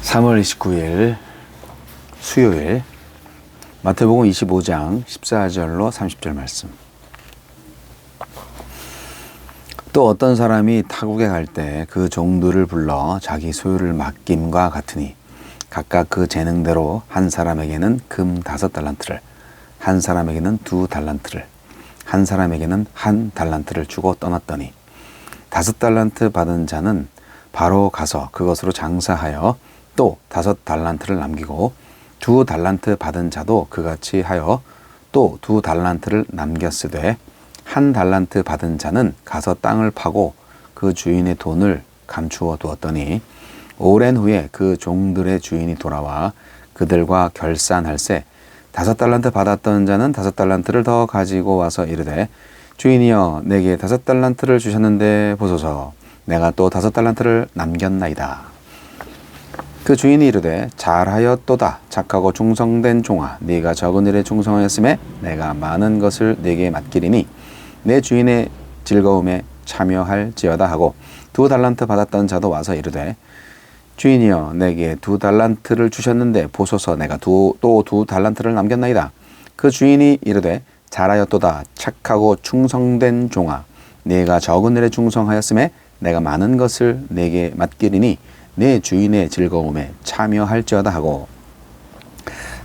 3월 29일 수요일 마태복음 25장 14절로 30절 말씀. 또 어떤 사람이 타국에 갈 때 그 종들을 불러 자기 소유를 맡김과 같으니 각각 그 재능대로 한 사람에게는 금 5달란트를, 한 사람에게는 2달란트를, 한 사람에게는 1달란트를 주고 떠났더니 5달란트 받은 자는 바로 가서 그것으로 장사하여 또 5달란트를 남기고 2달란트 받은 자도 그같이 하여 또 2달란트를 남겼으되 1달란트 받은 자는 가서 땅을 파고 그 주인의 돈을 감추어 두었더니 오랜 후에 그 종들의 주인이 돌아와 그들과 결산할세 5달란트 받았던 자는 5달란트를 더 가지고 와서 이르되 주인이여 내게 5달란트를 주셨는데 보소서 내가 또 5달란트를 남겼나이다. 그 주인이 이르되 잘하였도다 착하고 충성된 종아 네가 적은 일에 충성하였음에 내가 많은 것을 네게 맡기리니 내 주인의 즐거움에 참여할지어다 하고 2달란트 받았던 자도 와서 이르되 주인이여 내게 2달란트를 주셨는데 보소서 내가 또 2달란트를 남겼나이다. 그 주인이 이르되 잘하였도다 착하고 충성된 종아 네가 적은 일에 충성하였음에 내가 많은 것을 네게 맡기리니 내 주인의 즐거움에 참여할지어다 하고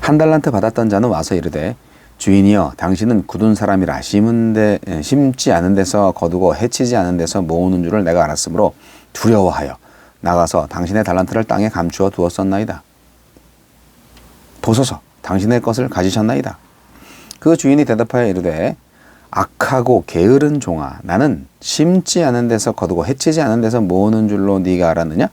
1달란트 받았던 자는 와서 이르되 주인이여 당신은 굳은 사람이라 심지 않은 데서 거두고 해치지 않은 데서 모으는 줄을 내가 알았으므로 두려워하여 나가서 당신의 달란트를 땅에 감추어 두었었나이다. 보소서 당신의 것을 가지셨나이다. 그 주인이 대답하여 이르되 악하고 게으른 종아 나는 심지 않은 데서 거두고 해치지 않은 데서 모으는 줄로 네가 알았느냐?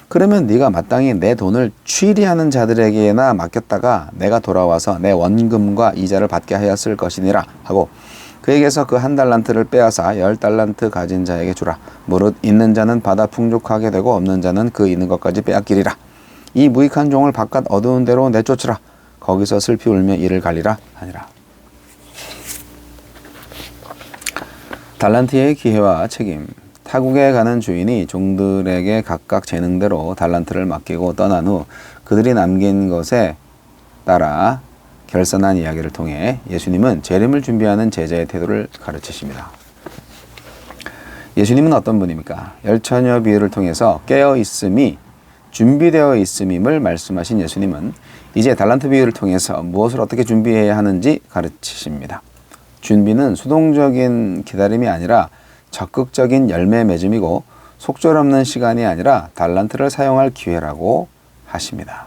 그러면 네가 마땅히 내 돈을 취리하는 자들에게나 맡겼다가 내가 돌아와서 내 원금과 이자를 받게 하였을 것이니라 하고 그에게서 그 1달란트를 빼앗아 10달란트 가진 자에게 주라. 무릇 있는 자는 받아 풍족하게 되고 없는 자는 그 있는 것까지 빼앗기리라. 이 무익한 종을 바깥 어두운 데로 내쫓으라. 거기서 슬피 울며 이를 갈리라 하니라. 달란트의 기회와 책임. 타국에 가는 주인이 종들에게 각각 재능대로 달란트를 맡기고 떠난 후 그들이 남긴 것에 따라 결산한 이야기를 통해 예수님은 재림을 준비하는 제자의 태도를 가르치십니다. 예수님은 어떤 분입니까? 열처녀 비유를 통해서 깨어있음이 준비되어 있음임을 말씀하신 예수님은 이제 달란트 비유를 통해서 무엇을 어떻게 준비해야 하는지 가르치십니다. 준비는 수동적인 기다림이 아니라 적극적인 열매 맺음이고 속절없는 시간이 아니라 달란트를 사용할 기회라고 하십니다.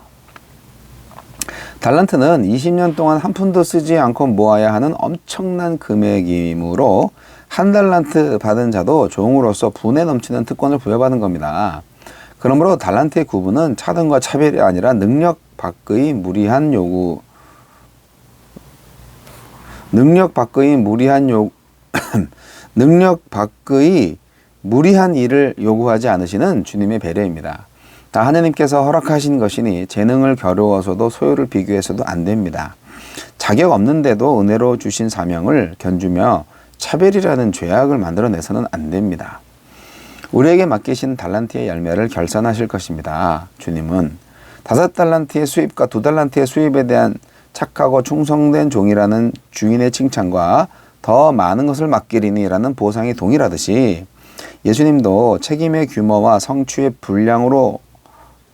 달란트는 20년 동안 한 푼도 쓰지 않고 모아야 하는 엄청난 금액이므로 1달란트 받은 자도 종으로서 분에 넘치는 특권을 부여받은 겁니다. 그러므로 달란트의 구분은 차등과 차별이 아니라 능력 밖의 무리한 일을 요구하지 않으시는 주님의 배려입니다. 다 하느님께서 허락하신 것이니 재능을 겨루어서도 소유를 비교해서도 안 됩니다. 자격 없는데도 은혜로 주신 사명을 견주며 차별이라는 죄악을 만들어내서는 안 됩니다. 우리에게 맡기신 달란트의 열매를 결산하실 것입니다. 주님은 5달란트의 수입과 2달란트의 수입에 대한 착하고 충성된 종이라는 주인의 칭찬과 더 많은 것을 맡기리니라는 보상이 동일하듯이 예수님도 책임의 규모와 성취의 분량으로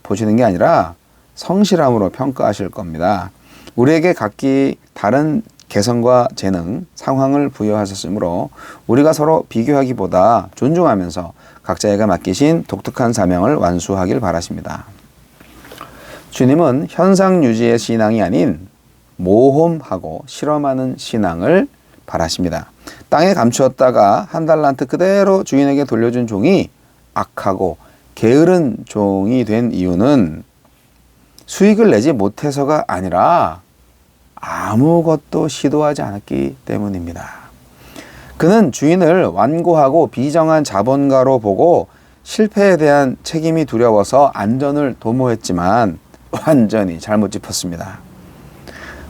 보시는 게 아니라 성실함으로 평가하실 겁니다. 우리에게 각기 다른 개성과 재능, 상황을 부여하셨으므로 우리가 서로 비교하기보다 존중하면서 각자에게 맡기신 독특한 사명을 완수하길 바라십니다. 주님은 현상 유지의 신앙이 아닌 모험하고 실험하는 신앙을 바라십니다. 땅에 감추었다가 1달란트 그대로 주인에게 돌려준 종이 악하고 게으른 종이 된 이유는 수익을 내지 못해서가 아니라 아무것도 시도하지 않았기 때문입니다. 그는 주인을 완고하고 비정한 자본가로 보고 실패에 대한 책임이 두려워서 안전을 도모했지만 완전히 잘못 짚었습니다.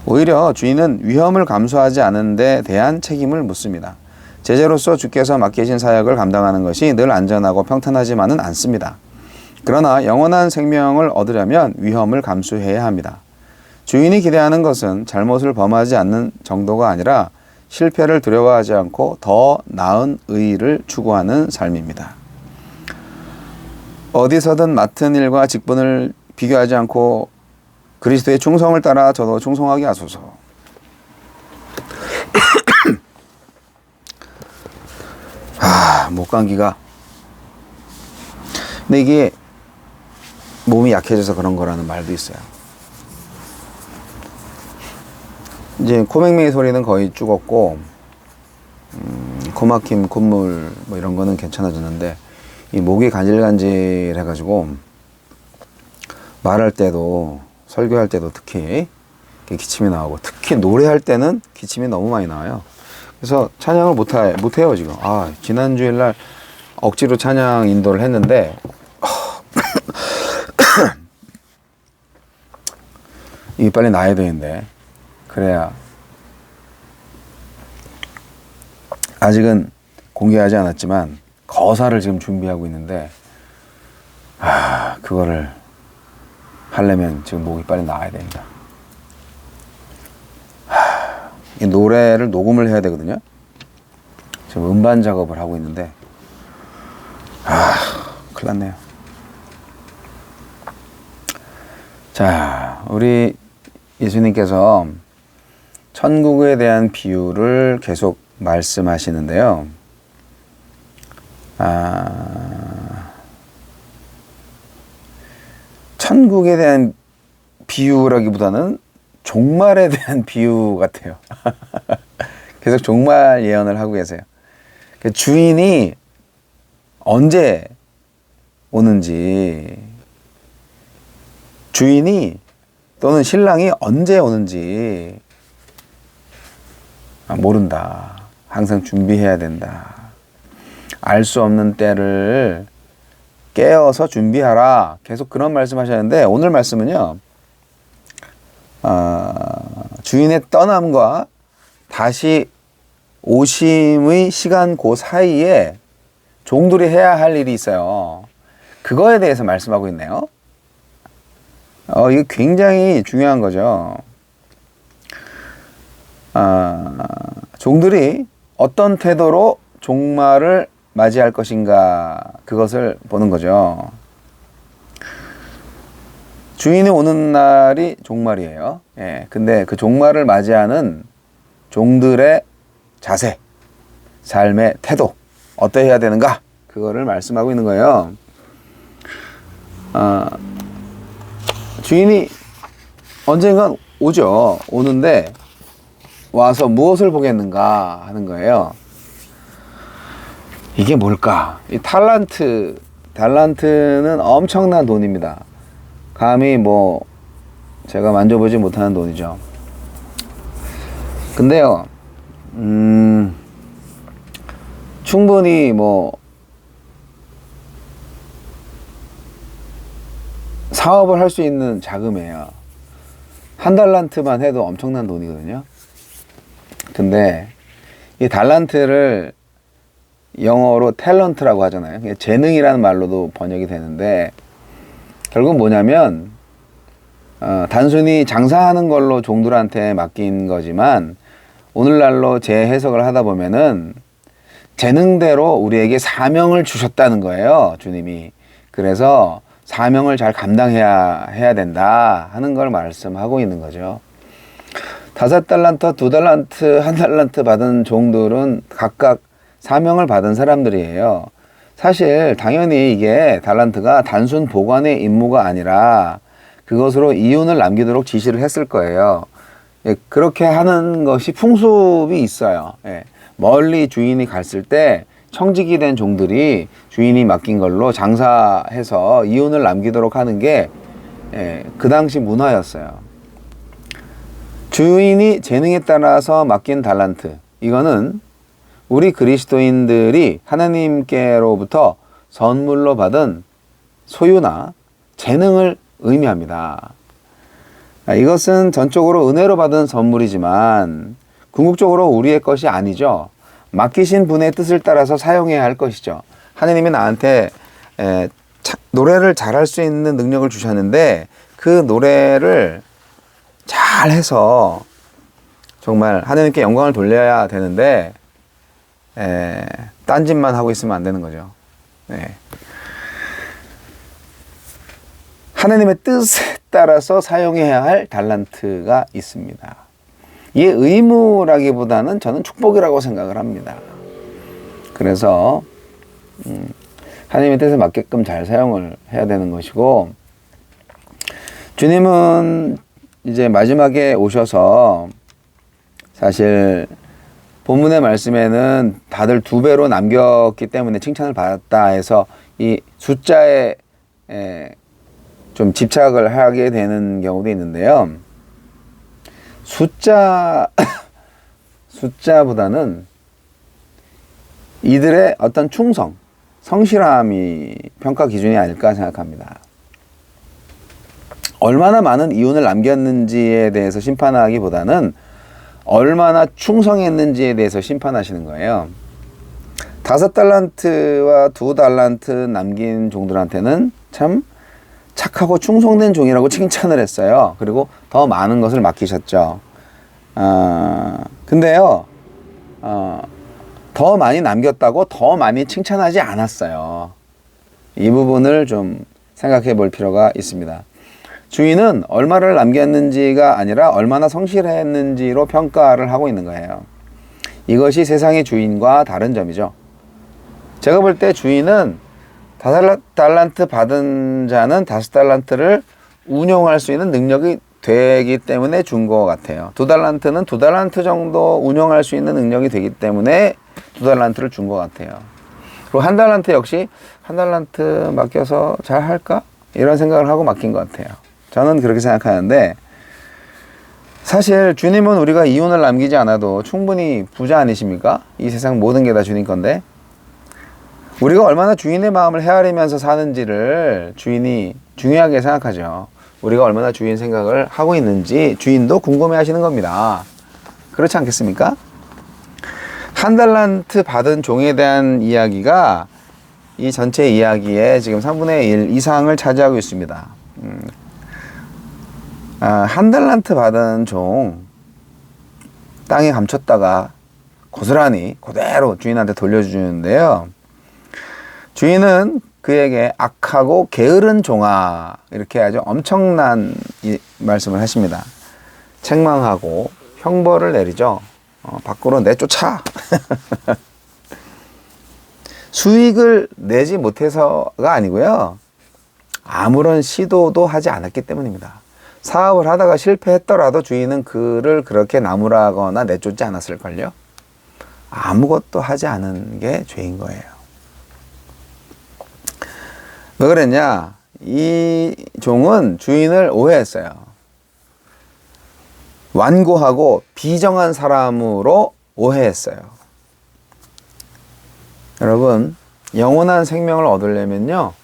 오히려 주인은 위험을 감수하지 않은 데 대한 책임을 묻습니다. 제자로서 주께서 맡기신 사역을 감당하는 것이 늘 안전하고 평탄하지만은 않습니다. 그러나 영원한 생명을 얻으려면 위험을 감수해야 합니다. 주인이 기대하는 것은 잘못을 범하지 않는 정도가 아니라 실패를 두려워하지 않고 더 나은 의의를 추구하는 삶입니다. 어디서든 맡은 일과 직분을 비교하지 않고 그리스도의 충성을 따라 저도 충성하게 하소서. 목감기가. 근데 이게 몸이 약해져서 그런 거라는 말도 있어요. 이제 코맹맹이 소리는 거의 죽었고, 코막힘, 콧물 뭐 이런 거는 괜찮아졌는데, 이 목이 간질간질 해가지고 말할 때도, 설교할 때도 특히 기침이 나오고, 특히 노래할 때는 기침이 너무 많이 나와요. 그래서 찬양을 못해요 지금. 지난주일날 억지로 찬양 인도를 했는데 이게 빨리 나야 되는데, 그래야. 아직은 공개하지 않았지만 거사를 지금 준비하고 있는데, 그거를 하려면 지금 목이 빨리 나와야 됩니다. 이 노래를 녹음을 해야 되거든요. 지금 음반 작업을 하고 있는데, 큰일 났네요. 자, 우리 예수님께서 천국에 대한 비유를 계속 말씀하시는데요. 천국에 대한 비유라기보다는 종말에 대한 비유 같아요. 계속 종말 예언을 하고 계세요. 주인이 언제 오는지, 주인이 또는 신랑이 언제 오는지 모른다. 항상 준비해야 된다. 알 수 없는 때를 깨어서 준비하라. 계속 그런 말씀하셨는데, 오늘 말씀은요, 주인의 떠남과 다시 오심의 시간 그 사이에 종들이 해야 할 일이 있어요. 그거에 대해서 말씀하고 있네요. 이게 굉장히 중요한 거죠. 종들이 어떤 태도로 종말을 맞이할 것인가, 그것을 보는 거죠. 주인이 오는 날이 종말이에요. 근데 그 종말을 맞이하는 종들의 자세, 삶의 태도, 어떠해야 되는가, 그거를 말씀하고 있는 거예요. 주인이 언젠간 오죠. 오는데 와서 무엇을 보겠는가 하는 거예요. 이게 뭘까? 이 달란트는 엄청난 돈입니다. 감히 제가 만져보지 못하는 돈이죠. 근데요, 충분히 사업을 할 수 있는 자금이에요. 한 달란트만 해도 엄청난 돈이거든요. 근데 이 달란트를 영어로 탤런트라고 하잖아요. 재능이라는 말로도 번역이 되는데, 결국 뭐냐면 단순히 장사하는 걸로 종들한테 맡긴 거지만, 오늘날로 재해석을 하다 보면은 재능대로 우리에게 사명을 주셨다는 거예요, 주님이. 그래서 사명을 잘 감당해야 된다 하는 걸 말씀하고 있는 거죠. 5달란트, 2달란트, 1달란트 받은 종들은 각각 사명을 받은 사람들이에요. 사실 당연히 이게 달란트가 단순 보관의 임무가 아니라 그것으로 이윤을 남기도록 지시를 했을 거예요. 그렇게 하는 것이 풍습이 있어요. 멀리 주인이 갔을 때 청직이 된 종들이 주인이 맡긴 걸로 장사해서 이윤을 남기도록 하는 게 그 당시 문화였어요. 주인이 재능에 따라서 맡긴 달란트, 이거는 우리 그리스도인들이 하나님께로부터 선물로 받은 소유나 재능을 의미합니다. 이것은 전적으로 은혜로 받은 선물이지만 궁극적으로 우리의 것이 아니죠. 맡기신 분의 뜻을 따라서 사용해야 할 것이죠. 하느님이 나한테 노래를 잘할 수 있는 능력을 주셨는데 그 노래를 잘해서 정말 하느님께 영광을 돌려야 되는데 딴짓만 하고 있으면 안 되는 거죠. 네. 하느님의 뜻에 따라서 사용해야 할 달란트가 있습니다. 이게 의무라기보다는 저는 축복이라고 생각을 합니다. 그래서 하나님의 뜻에 맞게끔 잘 사용을 해야 되는 것이고, 주님은 이제 마지막에 오셔서 사실 본문의 말씀에는 다들 2배로 남겼기 때문에 칭찬을 받았다 해서 이 숫자에 좀 집착을 하게 되는 경우도 있는데요. 숫자보다는 이들의 어떤 충성, 성실함이 평가 기준이 아닐까 생각합니다. 얼마나 많은 이윤을 남겼는지에 대해서 심판하기보다는 얼마나 충성했는지에 대해서 심판하시는 거예요. 5달란트와 2달란트 남긴 종들한테는 참 착하고 충성된 종이라고 칭찬을 했어요. 그리고 더 많은 것을 맡기셨죠. 근데요, 더 많이 남겼다고 더 많이 칭찬하지 않았어요. 이 부분을 좀 생각해 볼 필요가 있습니다. 주인은 얼마를 남겼는지가 아니라 얼마나 성실했는지로 평가를 하고 있는 거예요. 이것이 세상의 주인과 다른 점이죠. 제가 볼 때 주인은 5달란트 받은 자는 5달란트를 운용할 수 있는 능력이 되기 때문에 준 것 같아요. 2달란트는 2달란트 정도 운용할 수 있는 능력이 되기 때문에 2달란트를 준 것 같아요. 그리고 1달란트 역시 1달란트 맡겨서 잘 할까? 이런 생각을 하고 맡긴 것 같아요. 저는 그렇게 생각하는데, 사실 주님은 우리가 이윤을 남기지 않아도 충분히 부자 아니십니까? 이 세상 모든 게 다 주님 건데, 우리가 얼마나 주인의 마음을 헤아리면서 사는지를 주인이 중요하게 생각하죠. 우리가 얼마나 주인 생각을 하고 있는지 주인도 궁금해 하시는 겁니다. 그렇지 않겠습니까? 1달란트 받은 종에 대한 이야기가 이 전체 이야기의 지금 3분의 1 이상을 차지하고 있습니다. 1달란트 받은 종, 땅에 감췄다가 고스란히 그대로 주인한테 돌려주는데요. 주인은 그에게 악하고 게으른 종아, 이렇게 아주 엄청난 말씀을 하십니다. 책망하고 형벌을 내리죠. 밖으로 내쫓아. 수익을 내지 못해서가 아니고요. 아무런 시도도 하지 않았기 때문입니다. 사업을 하다가 실패했더라도 주인은 그를 그렇게 나무라거나 내쫓지 않았을걸요. 아무것도 하지 않은 게 죄인 거예요. 왜 그랬냐? 이 종은 주인을 오해했어요. 완고하고 비정한 사람으로 오해했어요. 여러분, 영원한 생명을 얻으려면요,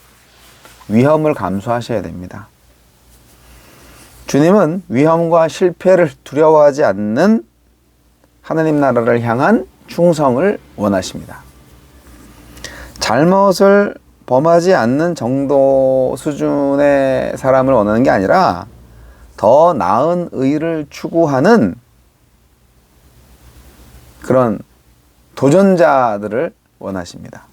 위험을 감수하셔야 됩니다. 주님은 위험과 실패를 두려워하지 않는 하나님 나라를 향한 충성을 원하십니다. 잘못을 범하지 않는 정도 수준의 사람을 원하는 게 아니라 더 나은 의를 추구하는 그런 도전자들을 원하십니다.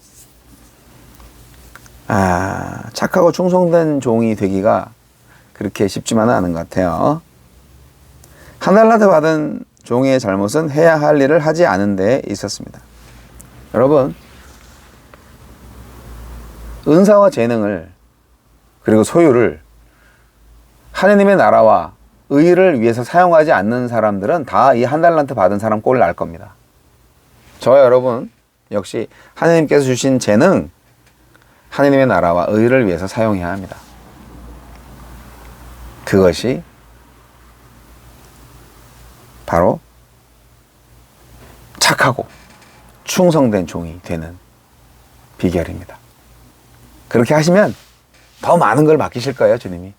착하고 충성된 종이 되기가 그렇게 쉽지만은 않은 것 같아요. 1달란트 받은 종의 잘못은 해야 할 일을 하지 않은 데 있었습니다. 여러분, 은사와 재능을, 그리고 소유를 하느님의 나라와 의를 위해서 사용하지 않는 사람들은 다 이 1달란트 받은 사람 꼴을 알 겁니다. 저와 여러분 역시 하느님께서 주신 재능, 하느님의 나라와 의를 위해서 사용해야 합니다. 그것이 바로 착하고 충성된 종이 되는 비결입니다. 그렇게 하시면 더 많은 걸 맡기실 거예요, 주님이.